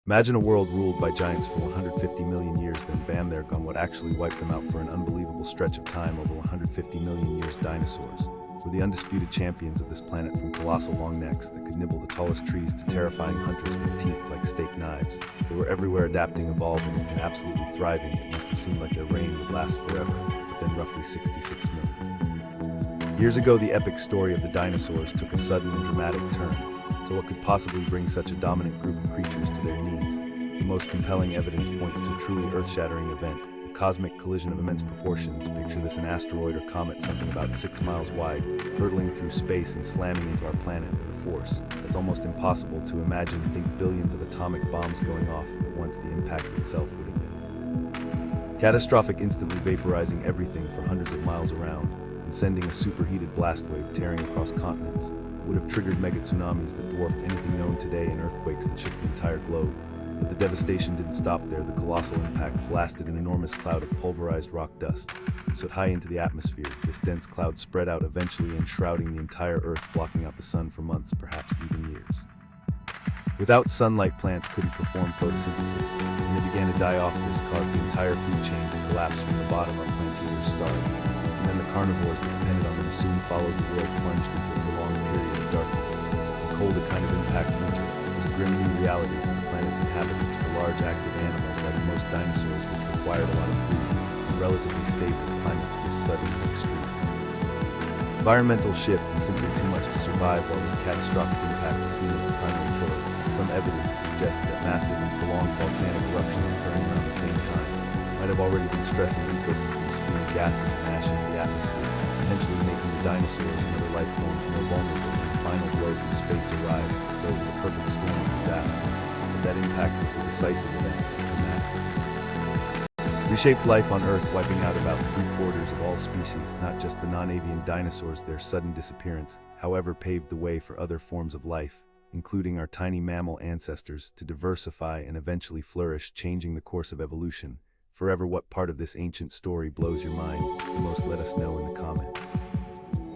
Imagine a world ruled by giants for 150 million years, then bam, they're gone. What actually wiped them out for an unbelievable stretch of time over 150 million years? Dinosaurs were the undisputed champions of this planet, from colossal long necks that could nibble the tallest trees to terrifying hunters with teeth like steak knives. They were everywhere, adapting, evolving, and absolutely thriving. It must have seemed like their reign would last forever, but then roughly 66 million years ago, the epic story of the dinosaurs took a sudden and dramatic turn. So what could possibly bring such a dominant group of creatures to their knees? The most compelling evidence points to a truly earth-shattering event, a cosmic collision of immense proportions. Picture this: an asteroid or comet something about 6 miles wide, hurtling through space and slamming into our planet with a force that's almost impossible to imagine. Think billions of atomic bombs going off once the impact itself would have been catastrophic, instantly vaporizing everything for hundreds of miles around, and sending a superheated blast wave tearing across continents. Would have triggered mega tsunamis that dwarfed anything known today, and earthquakes that shook the entire globe. But the devastation didn't stop there. The colossal impact blasted an enormous cloud of pulverized rock dust and soared high into the atmosphere. This dense cloud spread out, eventually enshrouding the entire Earth, blocking out the sun for months, perhaps even years. Without sunlight, plants couldn't perform photosynthesis, and they began to die off. This caused the entire food chain to collapse from the bottom up. Plant eaters starved, and then the carnivores that depended on them soon followed. The world plunged into a prolonged period of darkness. The cold, a kind of impact winter, was a grim new reality for the planet's inhabitants. For large active animals like most dinosaurs, which required a lot of food and relatively stable climates, this sudden and extreme environmental shift was simply too much to survive. While this catastrophic impact is seen as the primary killer, some evidence suggests that massive and prolonged volcanic eruptions occurring around the same time might have already been stressing ecosystems, spewing gases and ash into the atmosphere, potentially making the dinosaurs and other life forms more vulnerable. When the final blow from space arrived, so it was a perfect storm of disaster. But that impact was the decisive event. Reshaped life on Earth, wiping out about 3/4 of all species, not just the non-avian dinosaurs. Their sudden disappearance, however, paved the way for other forms of life, including our tiny mammal ancestors, to diversify and eventually flourish, changing the course of evolution forever. What part of this ancient story blows your mind the most? Let us know in the comments.